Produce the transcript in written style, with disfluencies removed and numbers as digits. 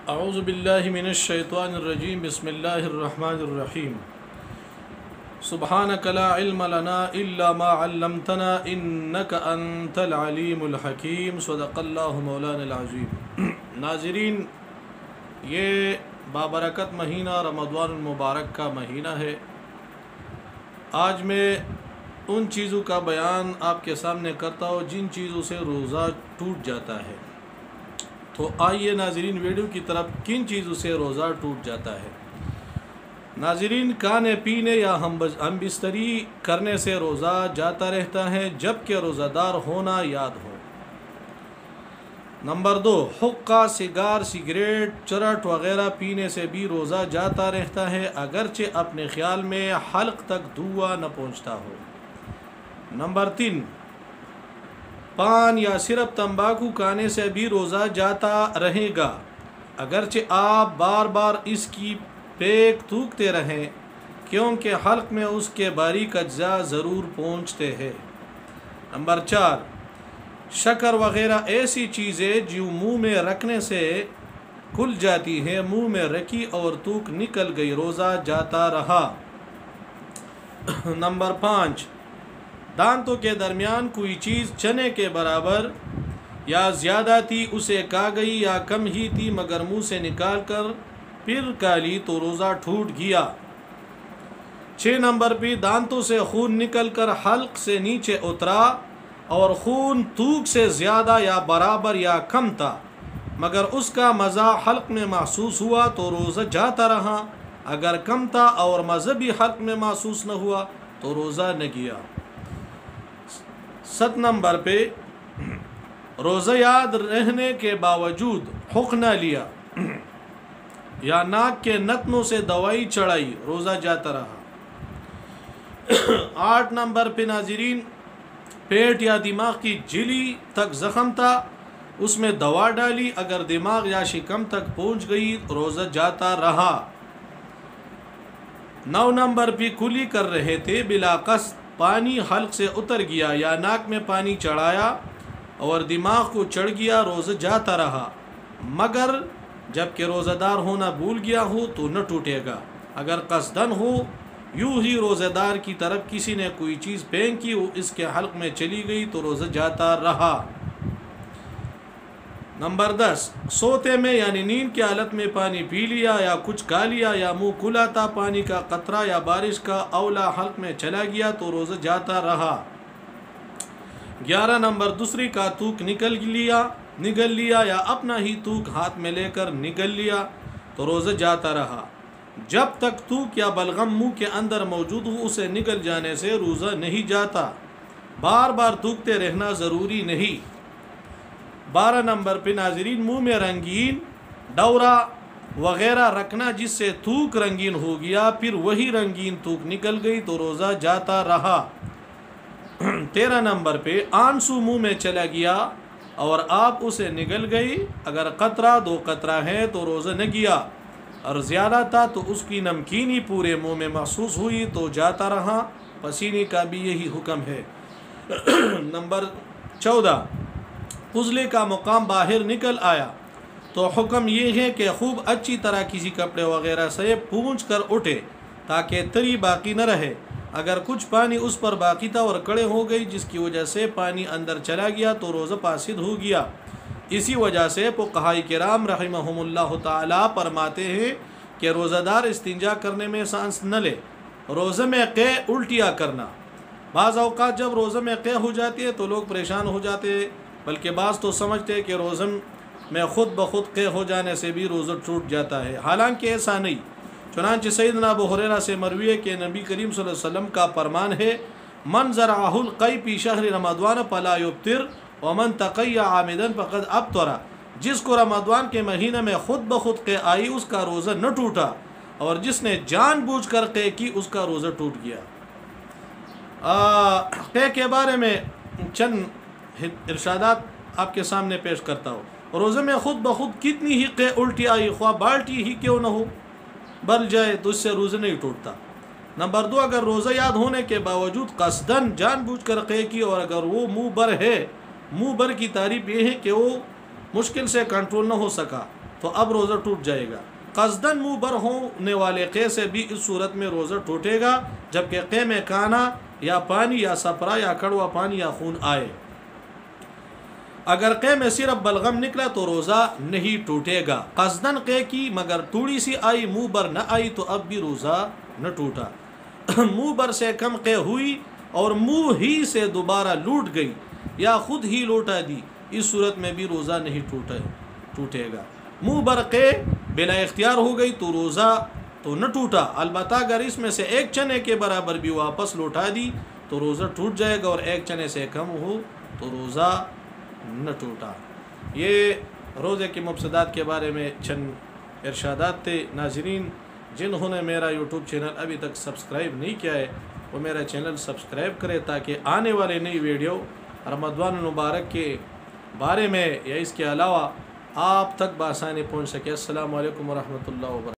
اعوذ باللہ من الشیطان الرجیم بسم اللہ الرحمن الرحیم سبحانک لا علم لنا الا ما علمتنا انک انت العلیم الحکیم صدق اللہ مولانا العظیم۔ ناظرین، یہ بابرکت مہینہ رمضان المبارک کا مہینہ ہے۔ آج میں ان چیزوں کا بیان آپ کے سامنے کرتا ہوں جن چیزوں سے روزہ ٹوٹ جاتا ہے۔ تو آئیے ناظرین ویڈیو کی طرف، کن چیزوں سے روزہ ٹوٹ جاتا ہے۔ ناظرین، کھانے پینے یا ہم بستری کرنے سے روزہ جاتا رہتا ہے جبکہ روزہ دار ہونا یاد ہو۔ نمبر 2، حقہ، سگار، سگریٹ، چرٹ وغیرہ پینے سے بھی روزہ جاتا رہتا ہے اگرچہ اپنے خیال میں حلق تک دھواں نہ پہنچتا ہو۔ نمبر 3، پان یا صرف تمباکو کھانے سے بھی روزہ جاتا رہے گا اگرچہ آپ بار بار اس کی پیک تھوکتے رہیں کیونکہ حلق میں اس کے باریک اجزاء ضرور پہنچتے ہیں۔ نمبر 4، شکر وغیرہ ایسی چیزیں جو منہ میں رکھنے سے کھل جاتی ہیں، منہ میں رکھی اور تھوک نکل گئی، روزہ جاتا رہا۔ نمبر 5، دانتوں کے درمیان کوئی چیز چنے کے برابر یا زیادہ تھی، اسے کھا گئی یا کم ہی تھی مگر منہ سے نکال کر پھر کھا لی تو روزہ ٹوٹ گیا۔ 6 نمبر پہ دانتوں سے خون نکل کر حلق سے نیچے اترا اور خون تھوک سے زیادہ یا برابر یا کم تھا مگر اس کا مزہ حلق میں محسوس ہوا تو روزہ جاتا رہا، اگر کم تھا اور مزہ بھی حلق میں محسوس نہ ہوا تو روزہ نہ گیا۔ 7 نمبر پہ روزہ یاد رہنے کے باوجود حق نہ لیا یا ناک کے نتنوں سے دوائی چڑھائی، روزہ جاتا رہا۔ 8 نمبر پہ ناظرین، پیٹ یا دماغ کی جھلی تک زخم تھا، اس میں دوا ڈالی، اگر دماغ یا شکم تک پہنچ گئی روزہ جاتا رہا۔ 9 نمبر پہ کلی کر رہے تھے، بلا قصد پانی حلق سے اتر گیا یا ناک میں پانی چڑھایا اور دماغ کو چڑھ گیا، روزہ جاتا رہا مگر جب کہ روزہ دار ہونا بھول گیا ہو تو نہ ٹوٹے گا۔ اگر قصدن ہو، یوں ہی روزہ دار کی طرف کسی نے کوئی چیز پھینکی، وہ اس کے حلق میں چلی گئی تو روزہ جاتا رہا۔ نمبر 10، سوتے میں یعنی نیند کی حالت میں پانی پی لیا یا کچھ کھا لیا یا منہ کھلا تھا، پانی کا قطرہ یا بارش کا اولا حلق میں چلا گیا تو روزہ جاتا رہا۔ 11 نمبر، دوسری کا تھوک نگل لیا یا اپنا ہی تھوک ہاتھ میں لے کر نگل لیا تو روزہ جاتا رہا، جب تک تھوک یا بلغم منہ کے اندر موجود ہو اسے نگل جانے سے روزہ نہیں جاتا، بار بار تھوکتے رہنا ضروری نہیں۔ 12 نمبر پہ ناظرین، منہ میں رنگین ڈورا وغیرہ رکھنا جس سے تھوک رنگین ہو گیا پھر وہی رنگین تھوک نکل گئی تو روزہ جاتا رہا۔ 13 نمبر پہ آنسو منہ میں چلا گیا اور آپ اسے نگل گئی، اگر قطرہ 2 قطرہ ہے تو روزہ نہ گیا، اور زیادہ تھا تو اس کی نمکینی پورے منہ میں محسوس ہوئی تو جاتا رہا، پسینے کا بھی یہی حکم ہے۔ نمبر 14، فضلے کا مقام باہر نکل آیا تو حکم یہ ہے کہ خوب اچھی طرح کسی کپڑے وغیرہ سے پونچھ کر اٹھے تاکہ تری باقی نہ رہے، اگر کچھ پانی اس پر باقی تھا اور کڑے ہو گئی جس کی وجہ سے پانی اندر چلا گیا تو روزہ فاسد ہو گیا۔ اسی وجہ سے فقہاء کرام رحمہم اللہ تعالی فرماتے ہیں کہ روزہ دار استنجا کرنے میں سانس نہ لے، روزہ میں قے الٹیاں کرنا۔ بعض اوقات جب روزہ میں قے ہو جاتی ہے تو لوگ پریشان ہو جاتے ہیں، بلکہ بعض تو سمجھتے ہیں کہ روزہ میں خود بخود قے ہو جانے سے بھی روزہ ٹوٹ جاتا ہے، حالانکہ ایسا نہیں۔ چنانچہ سیدنا ابو ہریرہ سے مروی ہے کہ نبی کریم صلی اللہ علیہ وسلم کا فرمان ہے، من زرعہ القی فی شہر رمضان فلا یفطر ومن تقی عامدا فقد افطر، جس کو رمضان کے مہینے میں خود بخود قے آئی اس کا روزہ نہ ٹوٹا، اور جس نے جان بوجھ کر قے کی اس کا روزہ ٹوٹ گیا۔ قے کے بارے میں چند ارشادات آپ کے سامنے پیش کرتا ہوں۔ روزے میں خود بخود کتنی ہی قے الٹی آئی، خواہ بالٹی ہی کیوں نہ ہو، بل جائے تو اس سے روزہ نہیں ٹوٹتا۔ نمبر 2، اگر روزہ یاد ہونے کے باوجود قصدن جان بوجھ کر قے کی اور اگر وہ منہ بر ہے، منہ بر کی تعریف یہ ہے کہ وہ مشکل سے کنٹرول نہ ہو سکا، تو اب روزہ ٹوٹ جائے گا۔ قصداً منہ بر ہونے والے قے سے بھی اس صورت میں روزہ ٹوٹے گا جبکہ قے میں کانا یا پانی یا سپرا یا کڑوا پانی یا خون آئے۔ اگر قے میں صرف بلغم نکلا تو روزہ نہیں ٹوٹے گا۔ قصداً قے کی مگر تھوڑی سی آئی، منہ بر نہ آئی تو اب بھی روزہ نہ ٹوٹا۔ منہ بر سے کم قے ہوئی اور منہ ہی سے دوبارہ لوٹ گئی یا خود ہی لوٹا دی، اس صورت میں بھی روزہ نہیں ٹوٹے گا۔ منہ بر قے بلا اختیار ہو گئی تو روزہ تو نہ ٹوٹا، البتہ اگر اس میں سے ایک چنے کے برابر بھی واپس لوٹا دی تو روزہ ٹوٹ جائے گا، اور ایک چنے سے کم ہو تو روزہ نہ ٹوٹا۔ یہ روزے کی مفسدات کے بارے میں چند ارشادات تھے۔ ناظرین، جنہوں نے میرا یوٹیوب چینل ابھی تک سبسکرائب نہیں کیا ہے وہ میرا چینل سبسکرائب کرے تاکہ آنے والے نئی ویڈیو رمضان المبارک کے بارے میں یا اس کے علاوہ آپ تک بآسانی پہنچ سکے۔ السلام علیکم ورحمۃ اللہ وبرکاتہ۔